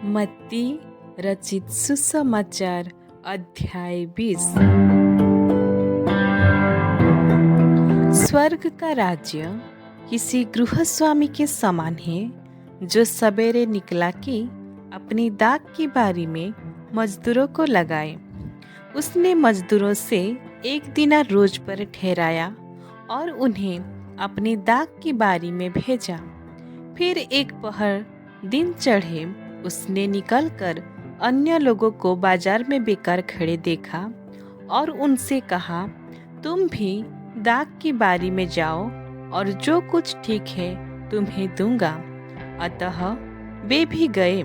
मत्ती रचित सुसमाचार अध्याय 20। स्वर्ग का राज्य किसी गृहस्वामी के समान है जो सवेरे निकला कि अपनी दाख की बारी में मजदूरों को लगाए। उसने मजदूरों से 1 दिनार रोज पर ठहराया और उन्हें अपनी दाख की बारी में भेजा। फिर एक पहर दिन चढ़े उसने निकलकर अन्य लोगों को बाजार में बेकार खड़े देखा और उनसे कहा, तुम भी दाख की बारी में जाओ और जो कुछ ठीक है तुम्हें दूंगा। अतः वे भी गए।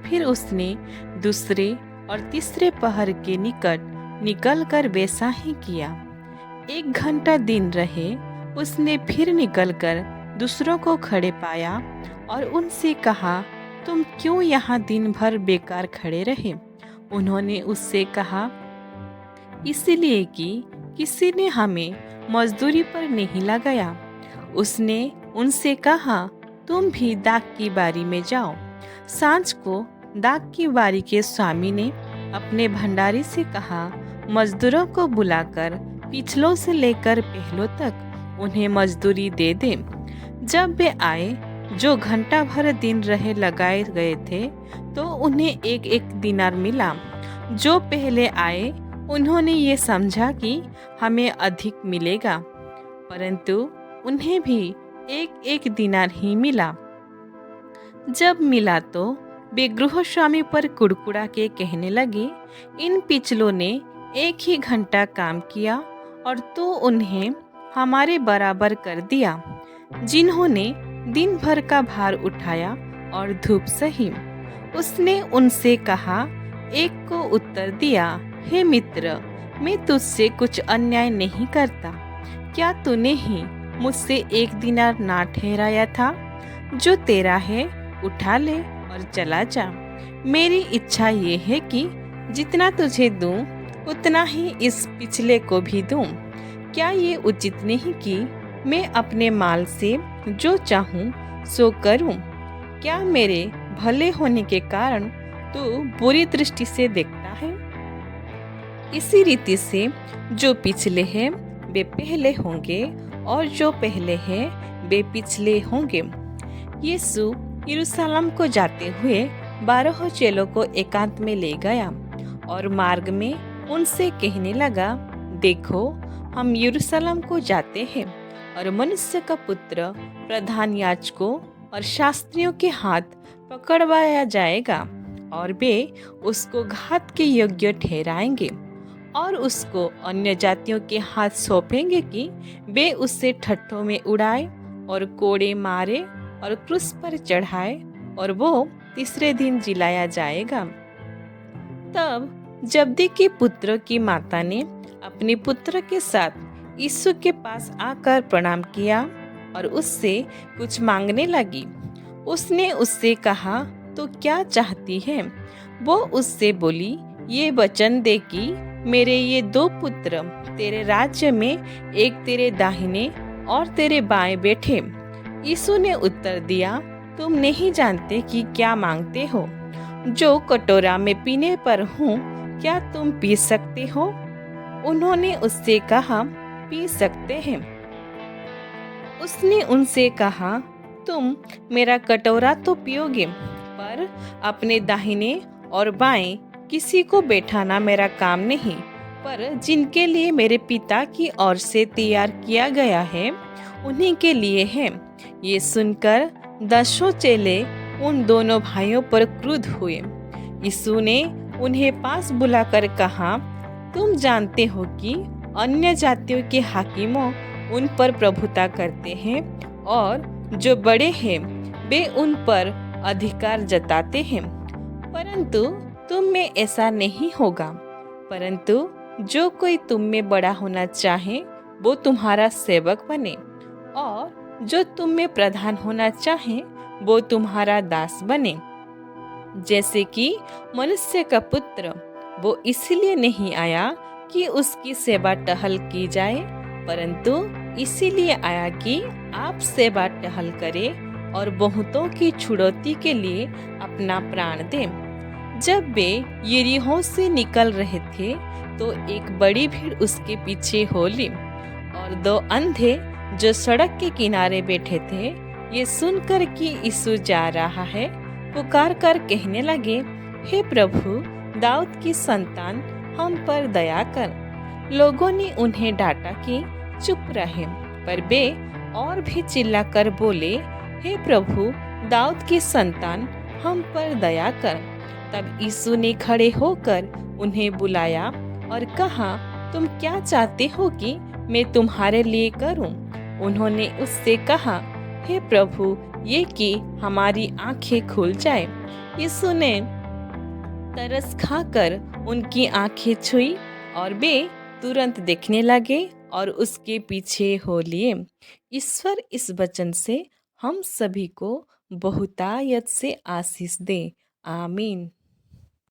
फिर उसने दूसरे और तीसरे पहर के निकट निकलकर वैसा ही किया। 1 घंटा दिन रहे उसने फिर निकलकर दूसरों को खड़े पाया और उनसे कहा, तुम क्यों यहाँ दिन भर बेकार खड़े रहे? उन्होंने उससे कहा, इसलिए कि किसी ने हमें मजदूरी पर नहीं लगाया। उसने उनसे कहा, तुम भी दाख की बारी में जाओ। सांझ को दाख की बारी के स्वामी ने अपने भंडारी से कहा, मजदूरों को बुलाकर पिछलों से लेकर पहलों तक उन्हें मजदूरी दे दे। जब वे आए जो घंटा भर दिन रहे लगाए गए थे तो उन्हें 1-1 दिनार मिला। जो पहले आए उन्होंने ये समझा कि हमें अधिक मिलेगा, परंतु उन्हें भी 1-1 दिनार ही मिला। जब मिला तो वे गृहस्वामी पर कुड़कुड़ा के कहने लगे, इन पिछलों ने 1 ही घंटा काम किया और तो उन्हें हमारे बराबर कर दिया, जिन्होंने दिन भर का भार उठाया और धूप सही। उसने उनसे कहा, एक को उत्तर दिया, हे मित्र, मैं तुझसे कुछ अन्याय नहीं करता। क्या तूने ही मुझसे 1 दिनार ना ठहराया था? जो तेरा है उठा ले और चला जा। मेरी इच्छा ये है कि जितना तुझे दूं उतना ही इस पिछले को भी दूं। क्या ये उचित नहीं कि मैं अपने माल से जो चाहूं सो करूं? क्या मेरे भले होने के कारण तू बुरी दृष्टि से देखता है? इसी रीति से जो पिछले हैं वे पहले होंगे और जो पहले हैं वे पिछले होंगे। यीशु यरूशलेम को जाते हुए 12 चेलों को एकांत में ले गया और मार्ग में उनसे कहने लगा, देखो, हम यरूशलेम को जाते हैं और मनुष्य का पुत्र प्रधान याजकों और शास्त्रियों के हाथ पकड़वाया जाएगा और वे उसको घात के योग्य ठहराएंगे और उसको अन्य जातियों के हाथ सौंपेंगे कि वे उससे ठट्ठों में उड़ाए और कोड़े मारे और क्रूस पर चढ़ाए और वो तीसरे दिन जिलाया जाएगा। तब जब्दी के पुत्र की माता ने अपने पुत्र के साथ यीशु के पास आकर प्रणाम किया और उससे कुछ मांगने लगी। उसने उससे कहा, तो क्या चाहती है? वो उससे बोली, ये वचन दे कि मेरे ये 2 पुत्र तेरे राज्य में एक तेरे दाहिने और तेरे बाएं बैठे। यीशु ने उत्तर दिया, तुम नहीं जानते कि क्या मांगते हो। जो कटोरा में पीने पर हूँ क्या तुम पी सकते हो? उन्होंने उससे कहा, पी सकते हैं। उसने उनसे कहा, तुम मेरा कटोरा तो पियोगे, पर अपने दाहिने और बाएं किसी को बैठाना मेरा काम नहीं, पर जिनके लिए मेरे पिता की ओर से तैयार किया गया है उन्हीं के लिए है। ये सुनकर 10 चेले उन दोनों भाइयों पर क्रुद्ध हुए। यीशु ने उन्हें पास बुलाकर कहा, तुम जानते हो कि अन्य जातियों के हाकिमों उन पर प्रभुता करते हैं और जो बड़े हैं वे उन पर अधिकार जताते हैं, परंतु तुम में ऐसा नहीं होगा। परंतु जो कोई तुम में बड़ा होना चाहे वो तुम्हारा सेवक बने, और जो तुम में प्रधान होना चाहे वो तुम्हारा दास बने। जैसे कि मनुष्य का पुत्र वो इसलिए नहीं आया कि उसकी सेवा टहल की जाए, परंतु इसीलिए आया कि आप सेवा टहल करें और बहुतों की छुड़ौती के लिए अपना प्राण दे। जब वे यरीहो से निकल रहे थे तो एक बड़ी भीड़ उसके पीछे हो ली, और दो अंधे जो सड़क के किनारे बैठे थे, ये सुनकर कि यीशु जा रहा है, पुकार कर कहने लगे, हे प्रभु, दाऊद की संतान, हम पर दया कर। लोगों ने उन्हें डांटा कि चुप रहे, पर वे और भी चिल्लाकर बोले, हे प्रभु, दाऊद की संतान, हम पर दया कर। तब यीशु ने खड़े होकर उन्हें बुलाया और कहा, तुम क्या चाहते हो कि मैं तुम्हारे लिए करूं? उन्होंने उससे कहा, हे प्रभु, ये कि हमारी आंखें खुल जाए। यीशु ने तरस खाकर उनकी आंखें छुई और वे तुरंत देखने लगे और उसके पीछे हो लिए। ईश्वर इस वचन से हम सभी को बहुतायत से आशीष दे। आमीन।